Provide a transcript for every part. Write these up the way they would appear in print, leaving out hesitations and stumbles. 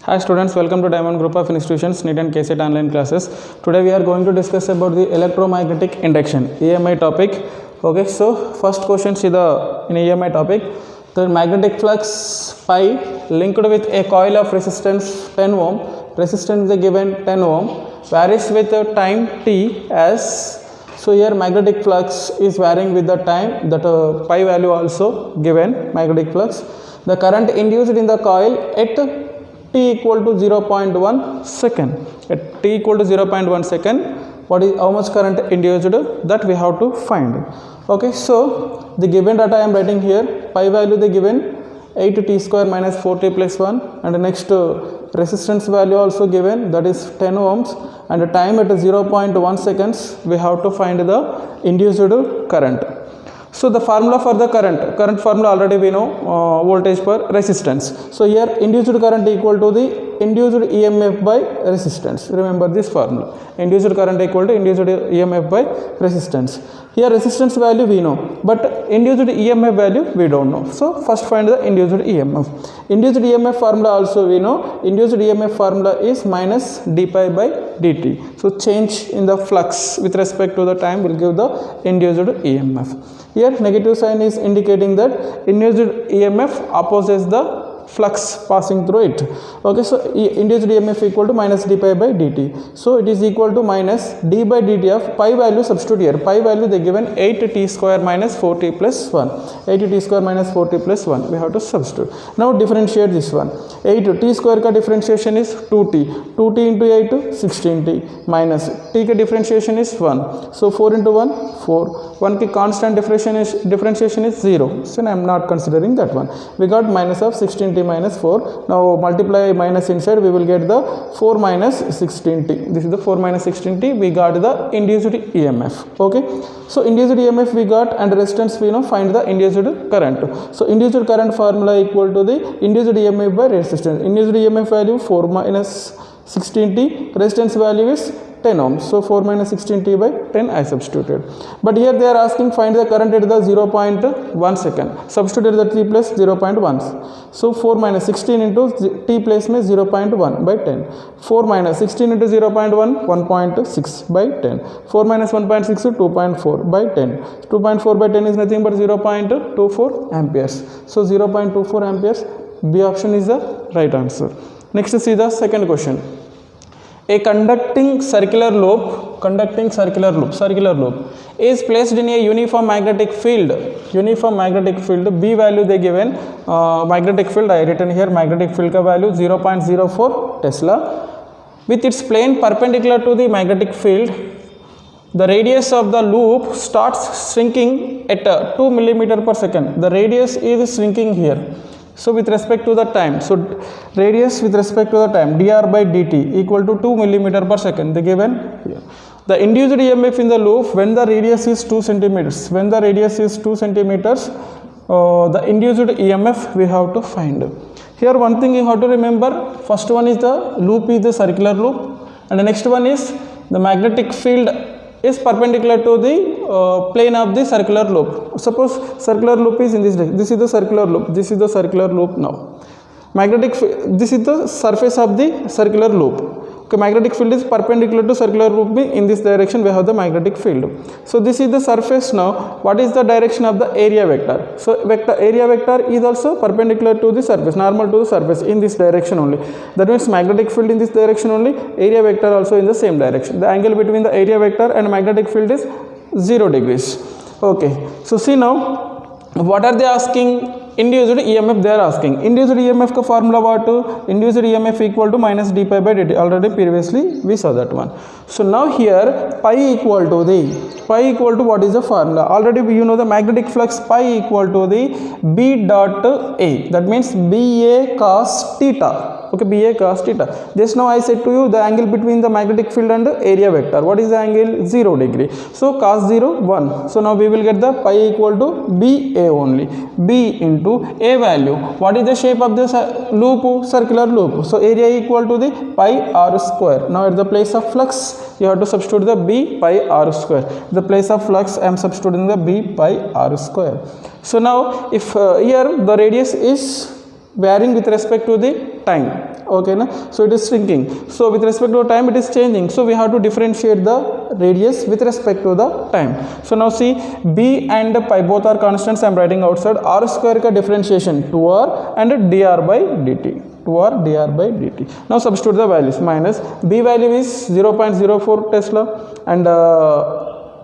Hi students, welcome to Diamond Group of Institutions NEET and K-CET online classes. Today we are going to discuss about the electromagnetic induction EMI topic. Okay, so first question see the in EMI topic. The magnetic flux pi linked with a coil of resistance 10 ohm. Resistance is given 10 ohm. Varies with time t as. So here magnetic flux is varying with the time, that pi value also given magnetic flux. The current induced in the coil at t equal to 0.1 second. At t equal to 0.1 second, what is how much current induced, that we have to find. Okay, so the given data I am writing here. Pi value they given 8t square minus 4t plus 1, and the next resistance value also given, that is 10 ohms, and the time at 0.1 seconds we have to find the induced current. So the formula for the current formula already we know, voltage per resistance. So here induced current equal to the induced EMF by resistance. Remember this formula, induced current equal to induced EMF by resistance. Here resistance value we know, but induced EMF value we don't know. So first find the induced EMF. Induced EMF formula also we know. Induced EMF formula is minus d pi by dt. So change in the flux with respect to the time will give the induced EMF. Here negative sign is indicating that induced EMF opposes the flux passing through it. Okay, so induced EMF equal to minus d pi by dt. So it is equal to minus d by dt of pi value. Substitute here. Pi value they given 8t square minus 4t plus 1. 8t square minus 4t plus 1. We have to substitute. Now differentiate this one. 8t square ka differentiation is 2t. 2t into 8 16t minus t ka differentiation is 1. So 4 into 1 4. 1 ki constant differentiation is 0. So I am not considering that one. We got minus of 16t minus 4. Now multiply minus inside, we will get the 4 minus 16t. This is the 4 minus 16t. We got the induced EMF. Okay, so induced EMF we got, and resistance we know, find the induced current. So induced current formula equal to the induced EMF by resistance. Induced EMF value 4 minus 16t, resistance value is 10 ohms. So 4 minus 16t by 10 I substituted. But here they are asking find the current at the 0.1 second. Substitute the t plus 0.1. So 4 minus 16 into t place means 0.1 by 10. 4 minus 16 into 0.1 1.6 by 10. 4 minus 1.6 is 2.4 by 10. 2.4 by 10 is nothing but 0.24 amperes. So 0.24 amperes. B option is the right answer. Next see the second question. A conducting circular loop is placed in a uniform magnetic field. B value they given, magnetic field I written here, magnetic field ka value 0.04 Tesla. With its plane perpendicular to the magnetic field, the radius of the loop starts shrinking at 2 millimeter per second. The radius is shrinking here. So with respect to the time, so radius with respect to the time, dr by dt equal to 2 millimeter per second, they given here. The induced EMF in the loop when the radius is 2 centimeters. When the radius is 2 centimeters, the induced EMF we have to find. Here one thing you have to remember, first one is the loop is the circular loop, and the next one is the magnetic field is perpendicular to the plane of the circular loop. Suppose circular loop is in this direction. This is the circular loop. This is the circular loop now. Magnetic this is the surface of the circular loop. Okay, magnetic field is perpendicular to circular loop. In this direction we have the magnetic field. So this is the surface now. What is the direction of the area vector? So area vector is also perpendicular to the surface, normal to the surface in this direction only. That means magnetic field in this direction only, area vector also in the same direction. The angle between the area vector and magnetic field is 0 degrees. Okay, so see now what are they asking? Induced EMF they are asking. Induced EMF ka formula what? Induced EMF equal to minus d pi by dt. Already previously we saw that one. So now here pi equal to what is the formula? Already you know the magnetic flux pi equal to the B dot A. That means BA cos theta. Okay, BA cos theta. Just now I said to you the angle between the magnetic field and the area vector. What is the angle? 0 degree. So cos 0 1. So now we will get the pi equal to BA only. B into A value. What is the shape of this loop? Circular loop. So area equal to the pi r square. Now at the place of flux you have to substitute the B pi r square. The place of flux I am substituting the B pi r square. So now if here the radius is varying with respect to the time. okay na? So it is shrinking. So with respect to time it is changing, so we have to differentiate the radius with respect to the time. So now see, b and pi both are constants. I am writing outside. R square ka differentiation 2r and dr by dt, 2r dr by dt. Now substitute the values. Minus b value is 0.04 Tesla and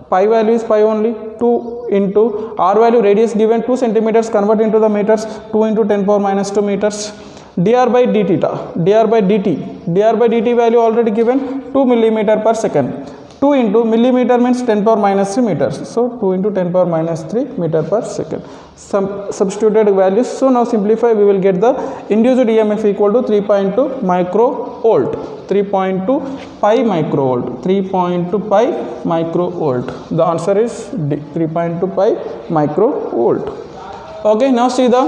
pi value is pi only, 2 into r value, radius given 2 centimeters, convert into the meters, 2 into 10 power minus 2 meters. Dr by dt, dr by dt value already given 2 millimeter per second. 2 into millimeter means 10 power minus 3 meters. So 2 into 10 power minus 3 meter per second. Some substituted values. So now simplify, we will get the induced EMF equal to 3.2 microvolt. 3.2 pi microvolt. 3.2 pi microvolt. The answer is D. 3.2 pi microvolt. Okay, now see the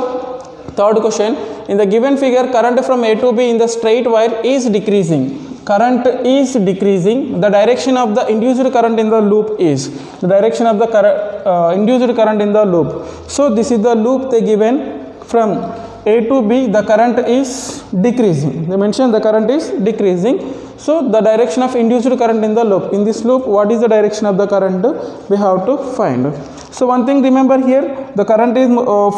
third question. In the given figure, current from A to B in the straight wire is decreasing. Current is decreasing. The direction of the induced current in the loop is, the direction of the induced current in the loop. So this is the loop they given. From A to B the current is decreasing. They mention the current is decreasing. So the direction of induced current in the loop. In this loop, what is the direction of the current? We have to find. So one thing remember here, the current is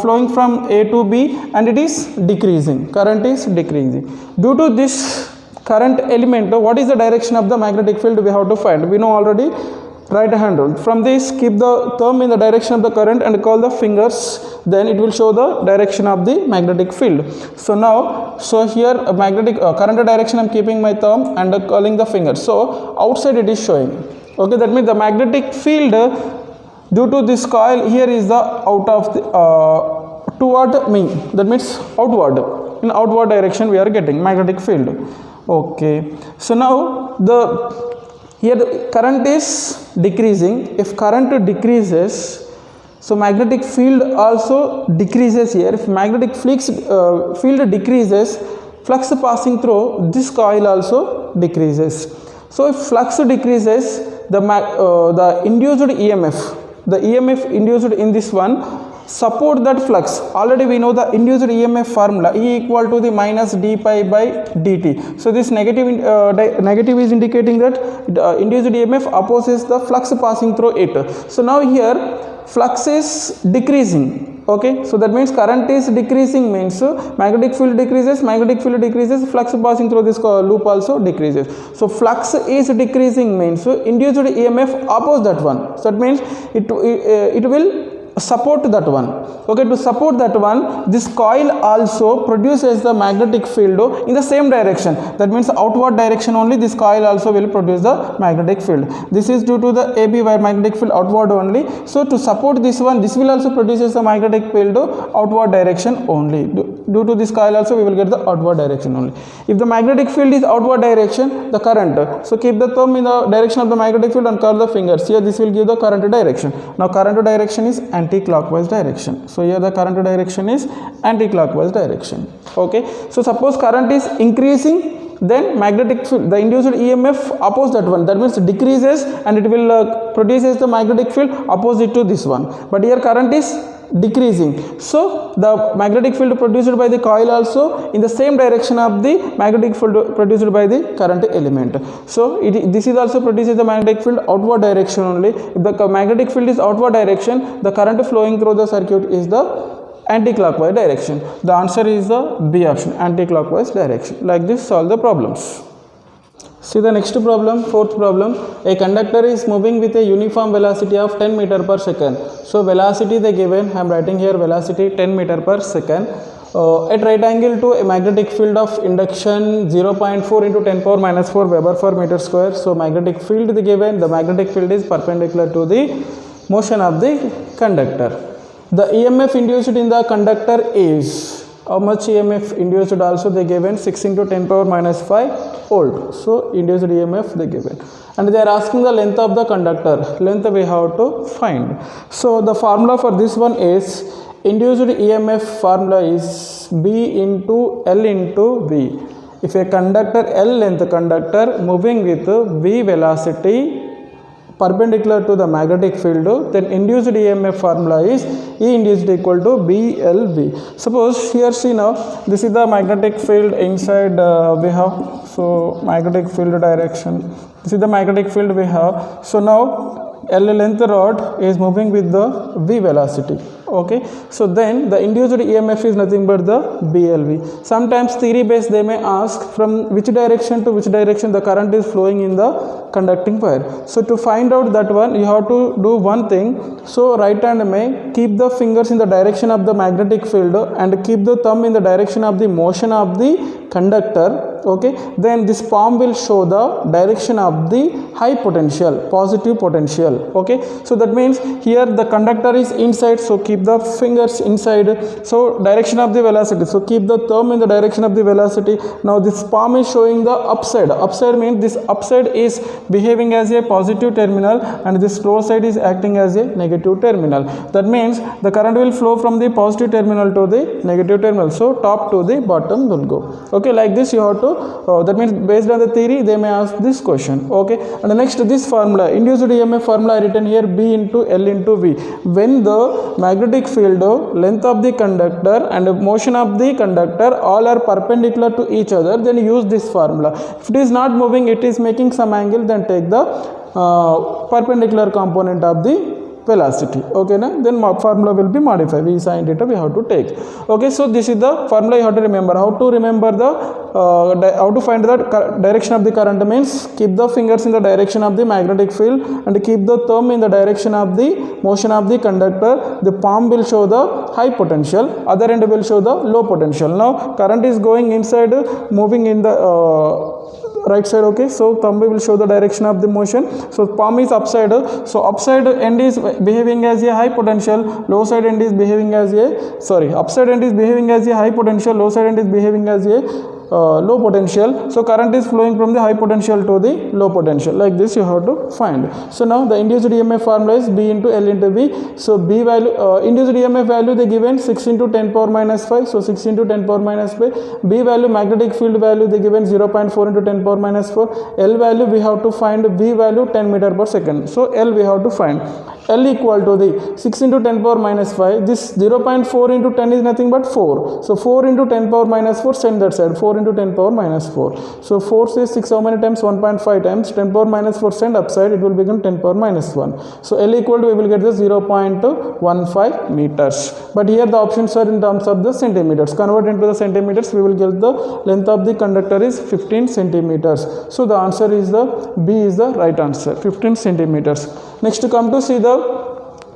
flowing from A to B and it is decreasing. Current is decreasing. Due to this current element, what is the direction of the magnetic field? We have to find. We know already, right hand rule. From this, keep the thumb in the direction of the current and call the fingers, then it will show the direction of the magnetic field. So now, so here magnetic current direction, I am keeping my thumb and calling the finger. So outside it is showing. Okay, that means the magnetic field due to this coil here is the out of the toward me. That means outward. In outward direction we are getting magnetic field. Okay, so now here the current is decreasing. If current decreases, so magnetic field also decreases here. If magnetic field decreases, flux passing through this coil also decreases. So if flux decreases, the induced EMF, the EMF induced in this one, support that flux. Already we know the induced EMF formula, E equal to the minus d pi by dt. So this negative is indicating that induced EMF opposes the flux passing through it. So now here flux is decreasing. Okay, so that means current is decreasing means magnetic field decreases, flux passing through this loop also decreases. So flux is decreasing means induced EMF opposes that one. So that means it will support that one. Okay, to support that one, this coil also produces the magnetic field in the same direction. That means outward direction only, this coil also will produce the magnetic field. This is due to the AB wire magnetic field outward only. So to support this one, this will also produces the magnetic field outward direction only. Due to this coil also we will get the outward direction only. If the magnetic field is outward direction, the current, so keep the thumb in the direction of the magnetic field and curl the fingers. Here this will give the current direction. Now current direction is anti-clockwise direction. So here the current direction is anti-clockwise direction. Okay, so suppose current is increasing, then magnetic field, the induced EMF opposes that one. That means decreases and it will produces the magnetic field opposite to this one. But here current is decreasing, so the magnetic field produced by the coil also in the same direction of the magnetic field produced by the current element. So this is also produces the magnetic field outward direction only. If the magnetic field is outward direction, the current flowing through the circuit is the anti-clockwise direction. The answer is the B option, anti-clockwise direction. Like this, solve the problems. See the next problem, fourth problem. A conductor is moving with a uniform velocity of 10 meter per second. So velocity they given, I am writing here velocity 10 meter per second. At right angle to a magnetic field of induction 0.4 into 10 power minus 4 Weber per meter square. So magnetic field they given, the magnetic field is perpendicular to the motion of the conductor. The EMF induced in the conductor is, how much EMF induced also they given, 6 into 10 power minus 5 volt. So induced EMF they given, and they are asking the length of the conductor. Length we have to find. So the formula for this one is, induced EMF formula is B into L into V. If a conductor, L length conductor moving with V velocity perpendicular to the magnetic field, then induced EMF formula is E induced equal to BLV. Suppose here see now, this is the magnetic field inside we have, so magnetic field direction, this is the magnetic field we have. So now L length rod is moving with the V velocity. Okay, so then the induced EMF is nothing but the BLV. Sometimes theory based they may ask from which direction to which direction the current is flowing in the conducting wire. So to find out that one, you have to do one thing. So right hand may keep the fingers in the direction of the magnetic field and keep the thumb in the direction of the motion of the conductor. Okay, then this palm will show the direction of the high potential, positive potential. Okay, so that means here the conductor is inside, so keep the fingers inside, so direction of the velocity, so keep the thumb in the direction of the velocity. Now this palm is showing the upside. Upside means this upside is behaving as a positive terminal and this lower side is acting as a negative terminal. That means the current will flow from the positive terminal to the negative terminal, so top to the bottom will go. Okay, like this you have to that means based on the theory they may ask this question. Okay, and next this formula, induced EMF formula written here, B into L into V. When the magnetic field, length of the conductor and motion of the conductor all are perpendicular to each other, then use this formula. If it is not moving, it is making some angle, then take the perpendicular component of the velocity. Okay, na? Then formula will be modified. V sin theta we have to take. Okay, so this is the formula you have to remember. How to remember the how to find the direction of the current means keep the fingers in the direction of the magnetic field and keep the thumb in the direction of the motion of the conductor. The palm will show the high potential, other end will show the low potential. Now current is going inside, moving in the right side. Okay, so thumb will show the direction of the motion, so palm is upside, so upside end is behaving as a high potential, low side end is behaving as a upside end is behaving as a high potential, low side end is behaving as a low potential. So current is flowing from the high potential to the low potential. Like this you have to find. So now the induced EMF formula is B into L into V. So B value, induced EMF value they given 6 into 10 power minus 5. So 6 into 10 power minus 5. B value, magnetic field value they given 0.4 into 10 power minus 4. L value we have to find, V value 10 meter per second. So L we have to find. L equal to the 6 into 10 power minus 5. This 0.4 into 10 is nothing but 4. So 4 into 10 power minus 4, send that side. 4 into 10 power minus 4. So 4 says 6 how many times? 1.5 times. 10 power minus 4 send upside, it will become 10 power minus 1. So L equal to, we will get the 0.15 meters. But here the options are in terms of the centimeters. Convert into the centimeters, we will get the length of the conductor is 15 centimeters. So the answer is the B is the right answer, 15 centimeters. Next to come to see the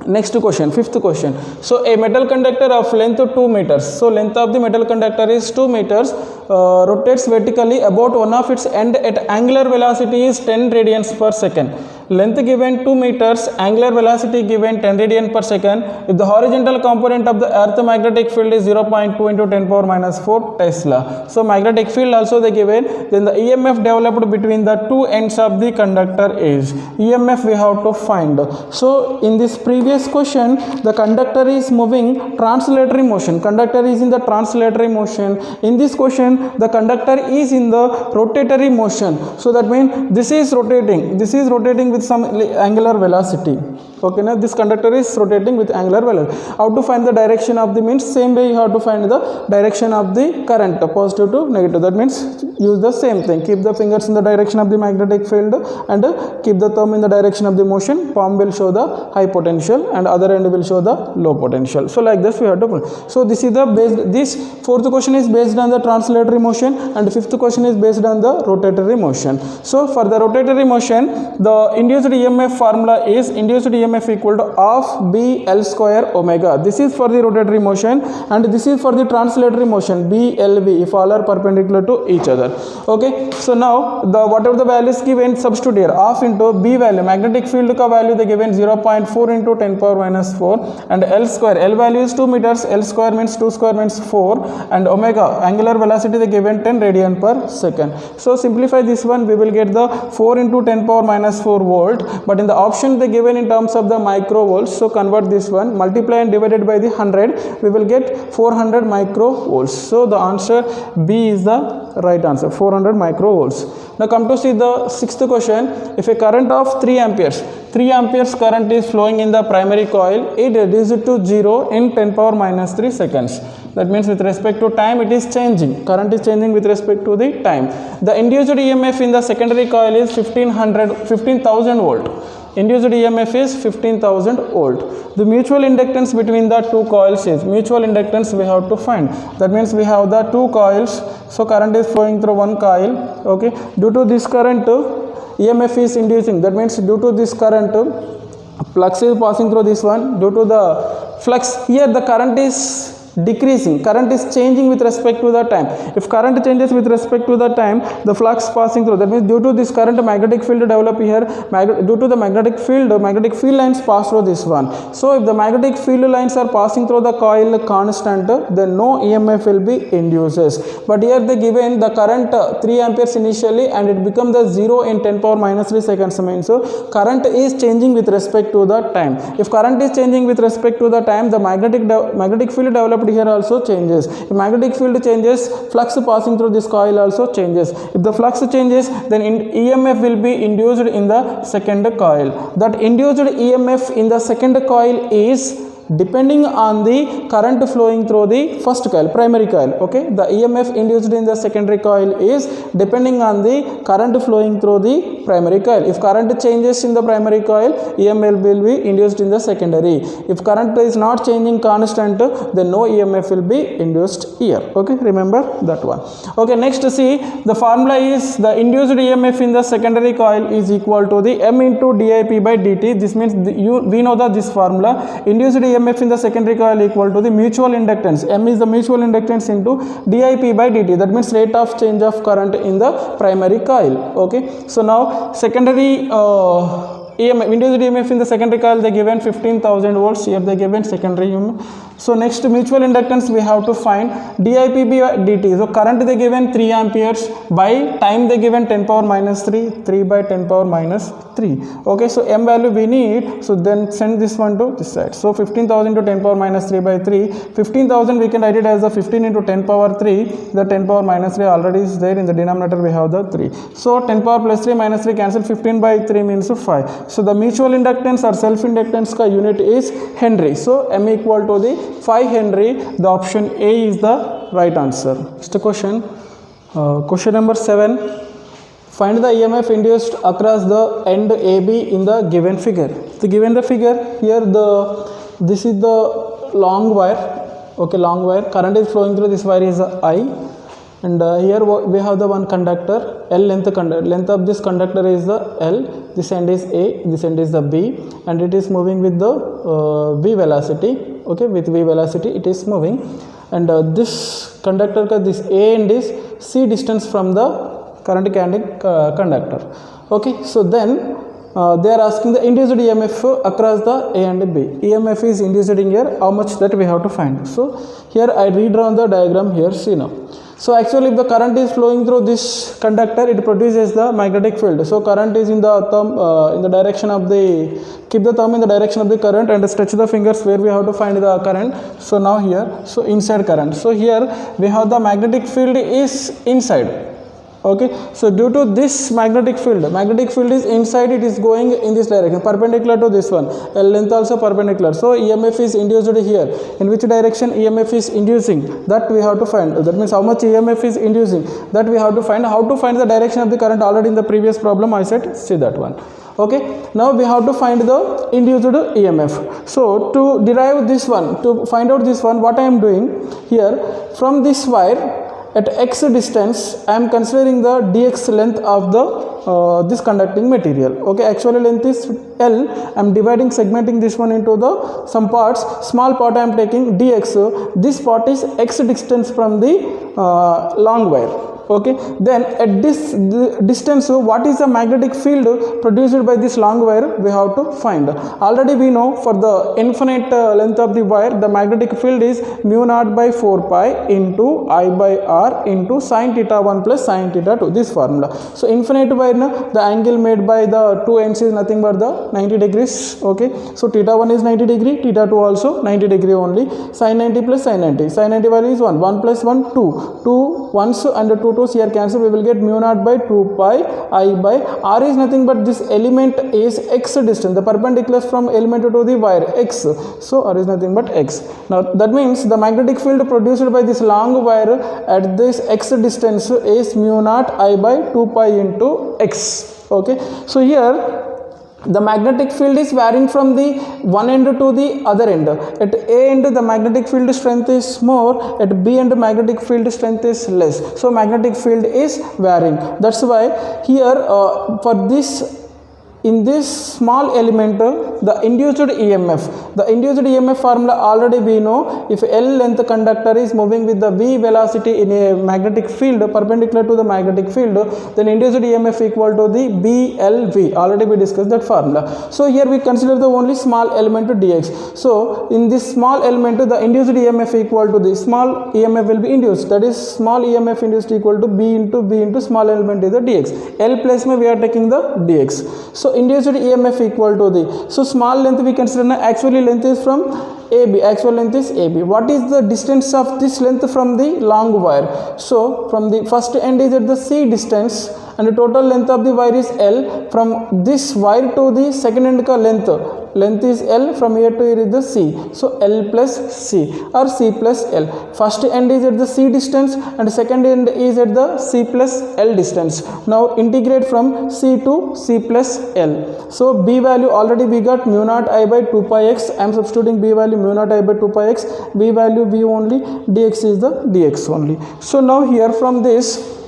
next question, fifth question. So a metal conductor of length 2 meters. So length of the metal conductor is 2 meters, rotates vertically about one of its end at angular velocity is 10 radians per second. Length given 2 meters, angular velocity given 10 radian per second. If the horizontal component of the earth magnetic field is 0.2 into 10 power minus 4 Tesla. So magnetic field also they given. Then the EMF developed between the two ends of the conductor is. EMF we have to find. So in this previous question, the conductor is moving translatory motion. Conductor is in the translatory motion. In this question, the conductor is in the rotatory motion. So that means this is rotating. This is rotating with some angular velocity. Okay, now this conductor is rotating with angular velocity. How to find the direction of the means? Same way you have to find the direction of the current, positive to negative. That means use the same thing. Keep the fingers in the direction of the magnetic field and keep the thumb in the direction of the motion. Palm will show the high potential and other end will show the low potential. So like this we have to put. So this is the based, this fourth question is based on the translatory motion and fifth question is based on the rotatory motion. So for the rotatory motion, the induced EMF formula is induced EMF equal to half B L square omega. This is for the rotatory motion and this is for the translatory motion, B L V, if all are perpendicular to each other. Okay, so now the whatever the values given, substitute here. Half into B value, magnetic field ka value they given 0.4 into 10 power minus 4 and L square, L value is 2 meters, L square means 2 square means 4 and omega, angular velocity they given 10 radian per second. So simplify this one, we will get the 4 into 10 power minus 4 volt, but in the option they given in terms of of the microvolts. So convert this one, multiply and divided by the 100, we will get 400 microvolts. So the answer B is the right answer, 400 microvolts. Now come to see the sixth question. If a current of 3 amperes current is flowing in the primary coil, it reduces to 0 in 10 power minus 3 seconds. That means with respect to time it is changing. Current is changing with respect to the time. The induced EMF in the secondary coil is 15,000 volt. Induced EMF is 15,000 volt. The mutual inductance between the two coils is, mutual inductance we have to find. That means we have the two coils. So current is flowing through one coil. Okay. Due to this current, EMF is inducing. That means due to this current, flux is passing through this one. Due to the flux, here the current is decreasing, current is changing with respect to the time. If current changes with respect to the time, the flux passing through, that means due to this current, magnetic field develop here. Due to the magnetic field lines pass through this one. So if the magnetic field lines are passing through the coil constant, then no EMF will be induces. But here they given the current 3 amperes initially and it becomes the 0 in 10 power minus 3 seconds, means so current is changing with respect to the time. If current is changing with respect to the time, the magnetic field developed here also changes. If magnetic field changes, flux passing through this coil also changes. If the flux changes, then EMF will be induced in the second coil. That induced EMF in the second coil is depending on the current flowing through the first coil, primary coil. Okay, the EMF induced in the secondary coil is depending on the current flowing through the primary coil. If current changes in the primary coil, EMF will be induced in the secondary. If current is not changing constant, then no EMF will be induced here. Okay, remember that one. Okay, next see, the formula is the induced EMF in the secondary coil is equal to the M into dIP by dt. This means we know that this formula, induced EMF in the secondary coil equal to the mutual inductance. M is the mutual inductance into dIP by dt. That means rate of change of current in the primary coil. Okay. So now secondary EMF, induced EMF in the secondary coil they given 15,000 volts. Here they given secondary EMF. So next mutual inductance we have to find dIP by dt. So current they given 3 amperes, by time they given 10 power minus 3 by 10 power minus 3. Okay, so M value we need, so then send this one to this side. So 15,000 to 10 power minus 3 by 3. 15,000 we can write it as the 15 into 10 power 3. The 10 power minus 3 already is there, in the denominator we have the 3. So 10 power plus 3 minus 3 cancel, 15 by 3 means 5. So the mutual inductance or self inductance ka unit is Henry. So M equal to the 5 Henry. The option A is the right answer. Next question, question number 7. Find the EMF induced across the end AB in the given figure. So given the figure here, this is the long wire. Okay, long wire. Current is flowing through this wire is I, and here we have the one conductor L length. Length of this conductor is the L. This end is A. This end is the B, and it is moving with the V velocity. Okay, with V velocity it is moving, and this conductor ka this A end is C distance from the current carrying conductor. Okay, so then they are asking the induced EMF across the A and B. EMF is induced in here, how much that we have to find. So here I redrawn the diagram here, see now. So actually if the current is flowing through this conductor, it produces the magnetic field. So current is in the thumb in the direction of the, keep the thumb in the direction of the current and stretch the fingers where we have to find the current. So now here, so inside current. So here we have the magnetic field is inside. Okay, so due to this magnetic field is inside, it is going in this direction, perpendicular to this one. L length also perpendicular. So EMF is induced here. In which direction EMF is inducing, that we have to find. That means how much EMF is inducing, that we have to find. How to find the direction of the current, already in the previous problem I said, see that one. Okay, now we have to find the induced EMF. So to derive this one, to find out this one, what I am doing here, from this wire at x distance, I am considering the dx length of the this conducting material. Okay, actually length is L. I am dividing, segmenting this one into the some parts. Small part I am taking dx. This part is x distance from the long wire. Okay, then at this distance, what is the magnetic field produced by this long wire? We have to find. Already we know for the infinite length of the wire, the magnetic field is mu naught by 4 pi into I by r into sin theta 1 plus sin theta 2, this formula. So infinite wire, the angle made by the two ends is nothing but the 90 degrees. Okay, so theta 1 is 90 degree, theta 2 also 90 degree only. Sin 90 plus sin 90, sin 90 value is 1, 1 plus 1 2, 2 ones and 2 2's here cancel, we will get mu naught by 2 pi I by r is nothing but this element is x distance, the perpendicular from element to the wire x, so r is nothing but x. Now that means the magnetic field produced by this long wire at this x distance is mu naught I by 2 pi into x. Okay, so here the magnetic field is varying from the one end to the other end. At A end the magnetic field strength is more, at B end magnetic field strength is less, so magnetic field is varying. That's why here for this, in this small element, the induced EMF formula already we know. If L length conductor is moving with the V velocity in a magnetic field perpendicular to the magnetic field, then induced EMF equal to the BLV. Already we discussed that formula. So here we consider the only small element dx. So in this small element, the induced EMF equal to the small EMF will be induced, that is small EMF induced equal to B into small element is the dx. L place mein we are taking the dx. So induced EMF equal to the, so small length we consider, actually length is from AB, actual length is AB. What is the distance of this length from the long wire? So from the first end is at the C distance and the total length of the wire is L. From this wire to the second end ka length is L, from here to here is the C, so L plus C or C plus L. First end is at the C distance and second end is at the C plus L distance. Now integrate from C to C plus L. So B value already we got mu naught I by 2 pi x. I am substituting B value mu naught I by 2 pi x, B value V only, dx is the dx only. So now here from this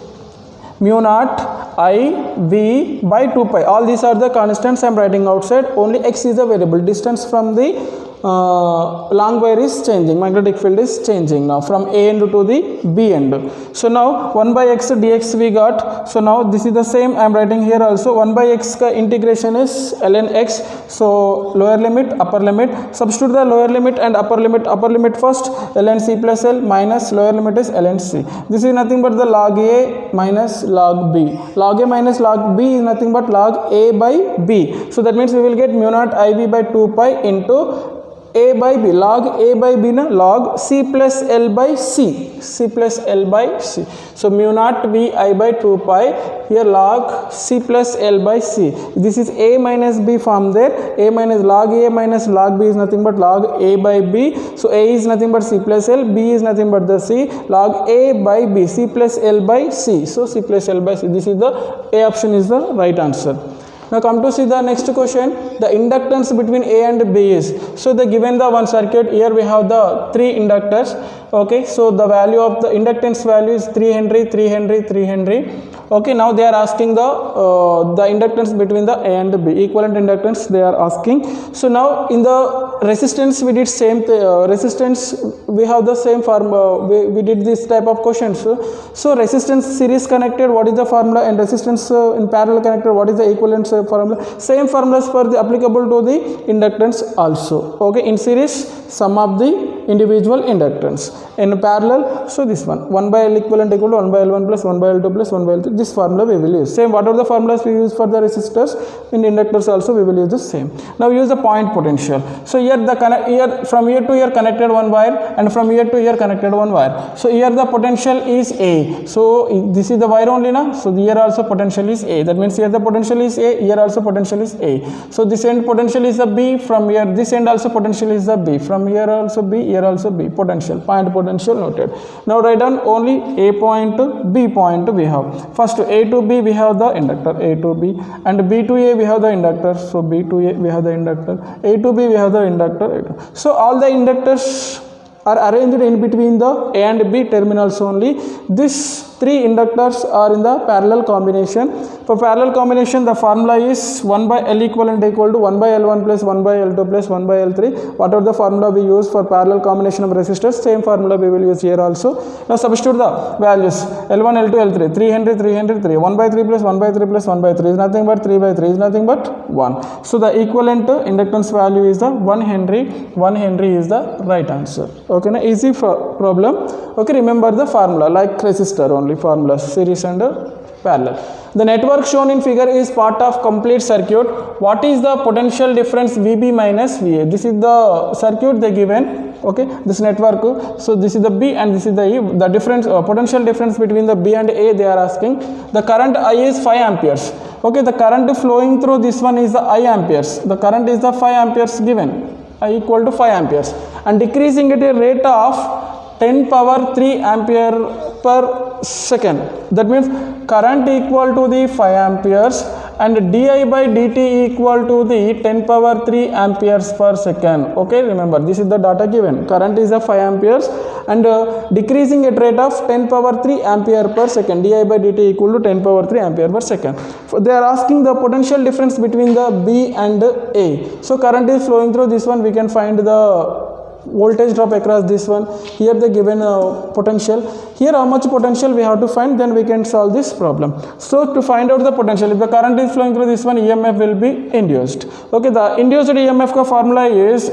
mu naught I V by 2 pi, all these are the constants I am writing outside, only x is the variable. Distance from the long wire is changing, magnetic field is changing now from A end to the B end. So now 1 by x dx we got. So now this is the same I am writing here also. 1 by x ka integration is ln x, so lower limit upper limit, substitute the lower limit and upper limit first, ln c plus l minus lower limit is ln c. This is nothing but the log a minus log b. Log a minus log b is nothing but log a by b. So that means we will get mu naught iv by 2 pi into a by b, log a by b na log c plus l by c, c plus l by c. So mu naught v I by 2 pi, here log c plus l by c. This is a minus b form there, a minus log b is nothing but log a by b. So a is nothing but c plus l, b is nothing but the c, log a by b, c plus l by c. So c plus l by c, this is the A option is the right answer. Now come to see the next question. The inductance between A and B is, so the given the one circuit, here we have the 3 inductors. Okay, so the value of the inductance value is 3 Henry, 3 Henry, 3 Henry. Okay, now they are asking the inductance between the A and B, equivalent inductance they are asking. So now in the resistance we did same resistance, we have the same formula, we did this type of questions. So resistance series connected, what is the formula, and resistance in parallel connected, what is the equivalent formula? Same formulas for the applicable to the inductance also. Okay, in series sum of the individual inductance, in parallel so this one 1 by L equivalent equal to 1 by L1 plus 1 by L2 plus 1 by L3. This formula we will use. Same whatever the formulas we use for the resistors, in inductors also we will use the same. Now use the point potential. So here the here from here to here connected one wire and from here to here connected one wire. So here the potential is A. So this is the wire only now. So here also potential is A. That means here the potential is A, here also potential is A. So this end potential is the B, from here this end also potential is the B, from here also B, here also B, potential, point potential noted. Now write down only A point, B point we have. First A to B we have the inductor A to B, and B to A we have the inductor, so B to A we have the inductor, A to B we have the inductor, A to. So all the inductors are arranged in between the A and B terminals only. This three inductors are in the parallel combination. For parallel combination, the formula is 1 by L equivalent equal to 1 by L1 plus 1 by L2 plus 1 by L3. Whatever the formula we use for parallel combination of resistors, same formula we will use here also. Now substitute the values. L1, L2, L3, 3 Henry, 3 Henry, 3. 1 by 3 plus 1 by 3 plus 1 by 3 is nothing but 3 by 3 is nothing but 1. So the equivalent inductance value is the 1 Henry. 1 Henry is the right answer. Okay, now easy problem. Okay, remember the formula like resistor only formula, series and parallel. The network shown in figure is part of complete circuit. What is the potential difference VB minus VA? This is the circuit they given. Okay, this network. So this is the B and this is the E. The difference, potential difference between the B and A they are asking. The current I is 5 amperes. Okay, the current flowing through this one is the I amperes. The current is the 5 amperes given. I equal to 5 amperes and decreasing at a rate of 10 power 3 ampere per second. That means current equal to the 5 amperes and di by dt equal to the 10 power 3 amperes per second. Okay, remember this is the data given. Current is a 5 amperes and decreasing at rate of 10 power 3 ampere per second. Di by dt equal to 10 power 3 ampere per second. They are asking the potential difference between the B and A. So current is flowing through this one. We can find the voltage drop across this one. Here the given potential. Here how much potential we have to find, then we can solve this problem. So to find out the potential, if the current is flowing through this one, EMF will be induced. Okay, the induced EMF ka formula is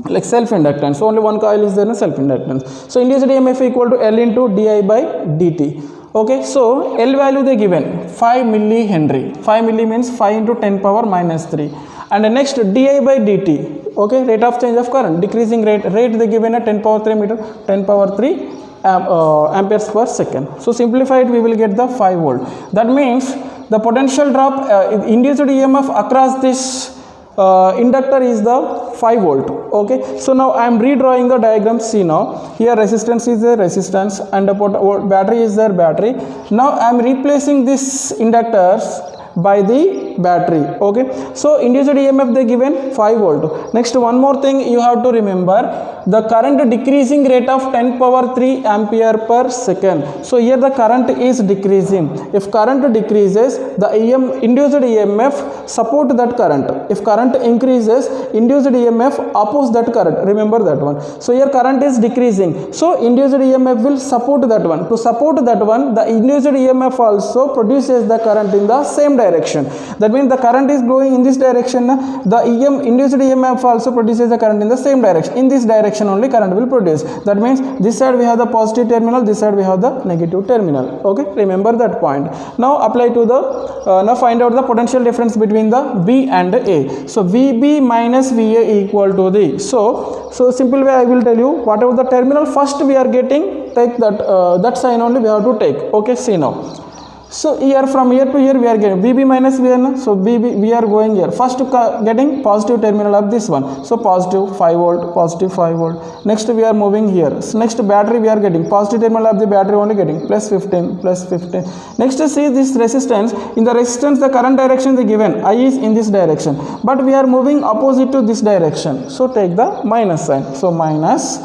like self-inductance. So only one coil is there in self-inductance. So induced EMF equal to L into di by dt. Okay, so L value they given 5 millihenry. 5 milli means 5 into 10 power minus 3. And next di by dt. Okay, rate of change of current, decreasing rate they given at 10 power 3 meter, 10 power 3 amperes per second. So simplified we will get the 5 volt. That means the potential drop induced EMF across this inductor is the 5 volt. Okay, so now I am redrawing the diagram. See now, here resistance is the resistance and the battery is their battery. Now I am replacing this inductors by the battery. Okay, so induced EMF they given 5 volt. Next one more thing you have to remember, the current decreasing rate of 10 power 3 ampere per second. So here the current is decreasing. If current decreases, the induced EMF support that current. If current increases, induced EMF oppose that current. Remember that one. So here current is decreasing, so induced EMF will support that one. To support that one, the induced EMF also produces the current in the same direction. That means the current is going in this direction, the induced EMF also produces the current in the same direction. In this direction only current will produce. That means this side we have the positive terminal, this side we have the negative terminal. Okay, remember that point. Now apply to the now find out the potential difference between the B and A. So VB minus VA equal to the, so simple way I will tell you, whatever the terminal first we are getting, take that sign only we have to take. Okay, see now. So here from here to here we are getting VB minus VN. So VB we are going here. First getting positive terminal of this one. So positive 5 volt, positive 5 volt. Next we are moving here. So next battery we are getting positive terminal of the battery only getting plus 15, plus 15. Next see this resistance. In the resistance the current direction is given. I is in this direction. But we are moving opposite to this direction. So take the minus sign. So minus.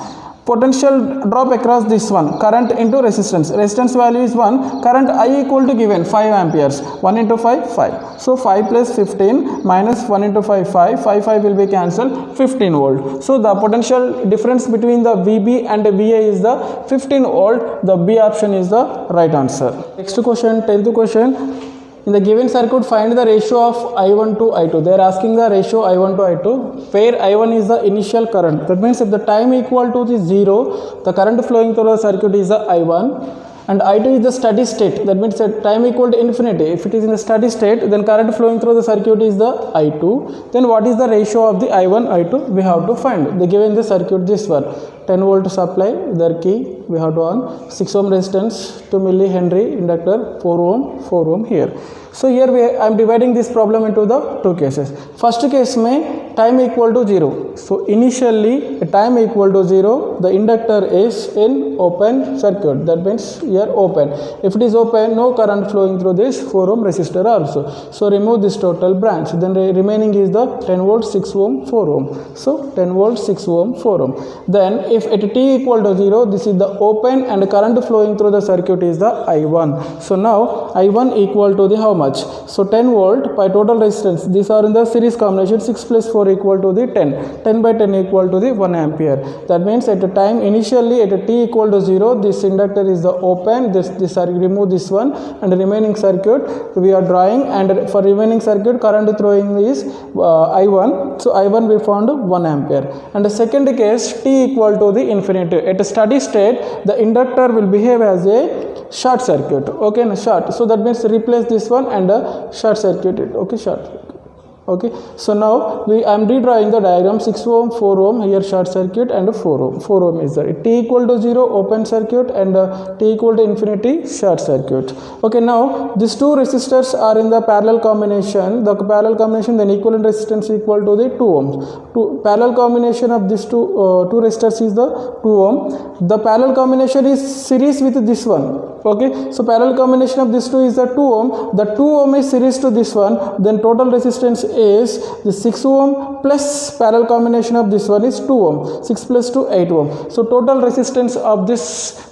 Potential drop across this one, current into resistance. Resistance value is 1, current I equal to given 5 amperes. 1 into 5, 5. So 5 plus 15 minus 1 into 5, 5. 5 will be cancelled, 15 volt. So the potential difference between the VB and the VA is the 15 volt. The B option is the right answer. Next question, 10th question. In the given circuit, find the ratio of I1 to I2. They are asking the ratio I1 to I2, where I1 is the initial current. That means if the time equal to the 0, the current flowing through the circuit is the I1, and I2 is the steady state. That means at time equal to infinity. If it is in the steady state, then current flowing through the circuit is the I2. Then what is the ratio of the I1, I2? We have to find. They given the circuit this one. 10 volt supply, their key, we have to on 6 ohm resistance, 2 millihenry inductor, 4 ohm here. So here I am dividing this problem into the two cases. First case में time equal to 0. So initially time equal to 0, the inductor is in open circuit. That means here open. If it is open, no current flowing through this 4 ohm resistor also. So remove this total branch. Then the remaining is the 10 volt 6 ohm 4 ohm. So 10 volt 6 ohm 4 ohm. Then if at t equal to 0, this is the open and the current flowing through the circuit is the I1. So now I1 equal to the how much? So 10 volt by total resistance. These are in the series combination. 6 plus 4 equal to the 10. 10 by 10 equal to the 1 ampere. That means at the time initially at a t equal to 0, this inductor is the open. This remove this one, and the remaining circuit we are drawing, and for remaining circuit current throwing is I1. So I1 we found 1 ampere. And the second case, t equal to the infinity. At a steady state, the inductor will behave as a short circuit. Okay, short. So that means replace this one and short circuit it. Okay, short. Okay, so now I am redrawing the diagram. 6 ohm 4 ohm here short circuit, and 4 ohm. 4 ohm is there. T equal to 0 open circuit, and t equal to infinity short circuit. Okay, now these two resistors are in the parallel combination. The parallel combination, then equivalent resistance equal to the 2 ohms. Parallel combination of these two resistors is the 2 ohm. The parallel combination is series with this one. Okay, so parallel combination of these two is the 2 ohm. The 2 ohm is series to this one. Then total resistance is the 6 ohm plus parallel combination of this one is 2 ohm. 6 plus 2 8 ohm. So total resistance of this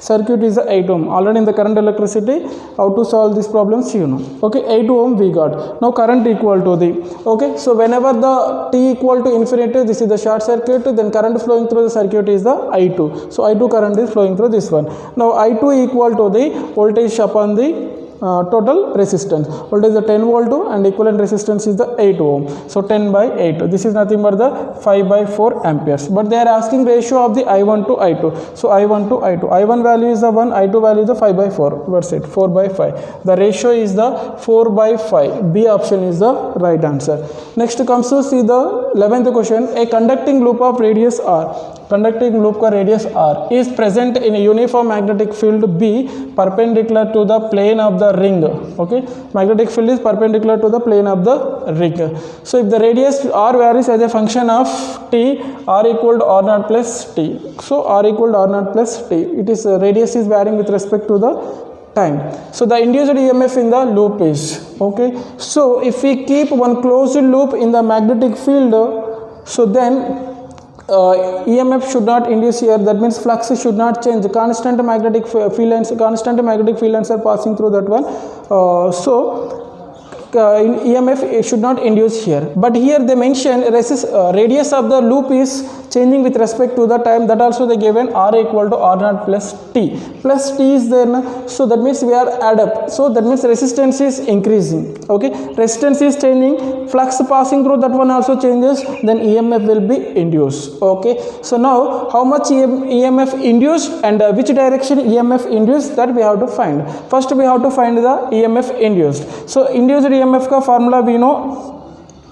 circuit is 8 ohm. Already in the current electricity, how to solve these problems you know. Okay, 8 ohm we got. Now current equal to the, okay, so whenever the t equal to infinity, this is the short circuit, then current flowing through the circuit is the I2. So I2 current is flowing through this one. Now I2 equal to the voltage upon the total resistance. Voltage is the 10 volt and equivalent resistance is the 8 ohm. So 10 by 8. This is nothing but the 5 by 4 amperes. But they are asking ratio of the I1 to I2. So I1 to I2. I1 value is the 1, I2 value is the 5 by 4. What's it? 4 by 5. The ratio is the 4 by 5. B option is the right answer. Next comes to see the 11th question. A conducting loop of radius R. Conducting loop का radius R is present in a uniform magnetic field B perpendicular to the plane of the ring. Okay, magnetic field is perpendicular to the plane of the ring. So if the radius R varies as a function of t, R equal to R0 plus t. So R equal to R0 plus t. It is radius is varying with respect to the time. So the induced EMF in the loop is, okay, so if we keep one closed loop in the magnetic field, so then EMF should not induce here. That means flux should not change. The constant magnetic field lines are passing through that one. So EMF should not induce here. But here they mention radius of the loop is changing with respect to the time. That also they given R equal to R0 plus t. Plus t is there. So that means we are add up. So that means resistance is increasing. Okay, resistance is changing. Flux passing through that one also changes. Then EMF will be induced. Okay. So now how much EMF induced and which direction EMF induced, that we have to find. First we have to find the EMF induced. So induced EMF का formula we know.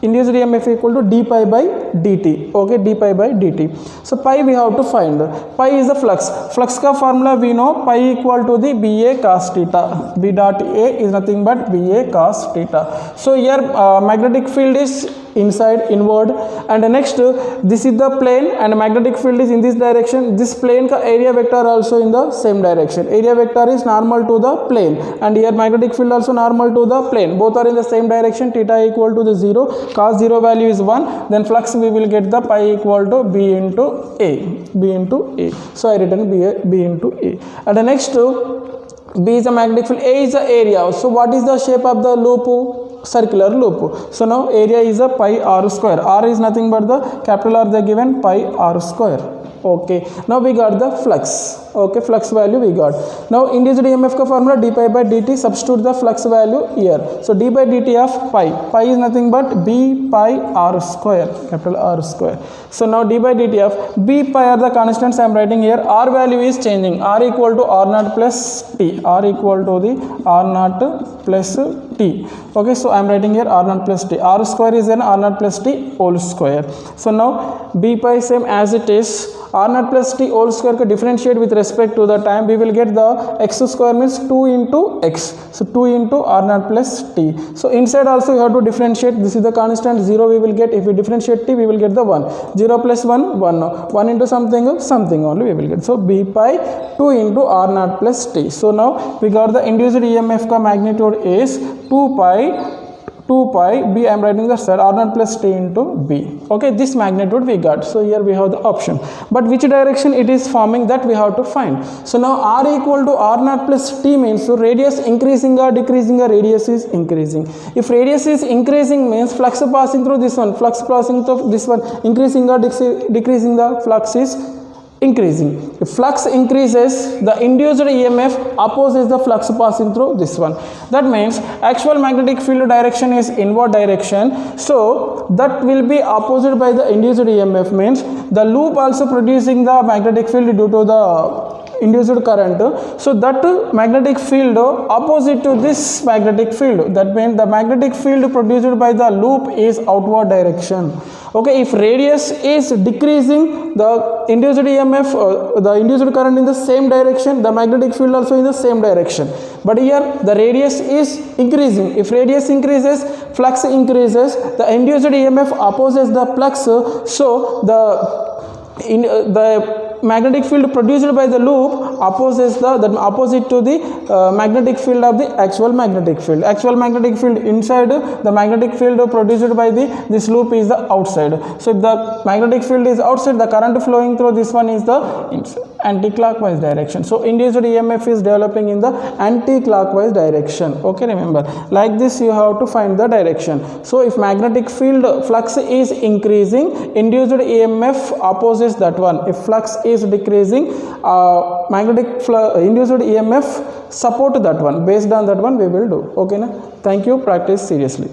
Induced EMF equal to d pi by dt. Okay, d pi by dt. So pi we have to find. Pi is the flux. Flux का formula we know. Pi equal to the BA cos theta. B dot A is nothing but BA cos theta. So here magnetic field is inside, inward, and next this is the plane and magnetic field is in this direction. This plane ka area vector also in the same direction. Area vector is normal to the plane, and here magnetic field also normal to the plane. Both are in the same direction. Theta equal to the 0. Cos 0 value is 1. Then flux we will get the pi equal to B into A. B into A. So I written B into A. And the next B is the magnetic field, A is the area. So what is the shape of the loop? Circular loop. So now area is a pi r square. R is nothing but the capital R they given pi r square. Okay, now we got the flux. Okay, flux value we got. Now induced EMF का formula d pi by dt. Substitute the flux value here. So d by dt of pi. Pi is nothing but b pi r square, capital R square. So now d by dt of b pi are the constants I am writing here. R value is changing. R equal to R0 plus t. R equal to the R0 plus t. t. Okay, so I am writing here r naught plus t. R square is an r naught plus t whole square. So now b pi same as it is. R naught plus t whole square को differentiate with respect to the time, we will get the x square means 2 into x. So 2 into r naught plus t. So inside also you have to differentiate. This is the constant 0 we will get. If we differentiate t, we will get the 1. 0 plus 1, 1. 1 into something, something only we will get. So b pi 2 into r naught plus t. So now we got the induced EMF ka magnitude is 2 pi b. I am writing the side r naught plus t into b. Okay, this magnitude we got. So here we have the option, but which direction it is forming, that we have to find. So now r equal to r naught plus t means, so radius increasing or decreasing, or radius is increasing. If radius is increasing means flux passing through this one, flux passing through this one, increasing or decreasing, the flux is increasing. If flux increases, the induced EMF opposes the flux passing through this one. That means actual magnetic field direction is inward direction, so that will be opposed by the induced EMF, means the loop also producing the magnetic field due to the induced current. So that magnetic field opposite to this magnetic field, that means the magnetic field produced by the loop is outward direction. Okay, if radius is decreasing, the induced EMF, the induced current in the same direction, the magnetic field also in the same direction. But here the radius is increasing. If radius increases, flux increases, the induced EMF opposes the flux, so the magnetic field produced by the loop opposes the opposite to the magnetic field of the actual magnetic field. Actual magnetic field inside, the magnetic field produced by this loop is the outside. So if the magnetic field is outside, the current flowing through this one is the anti-clockwise direction. So induced EMF is developing in the anti-clockwise direction. Okay, remember, like this you have to find the direction. So if magnetic field flux is increasing, induced EMF opposes that one. If flux is decreasing, induced EMF support that one. Based on that one we will do. Okay na? Thank you. Practice seriously.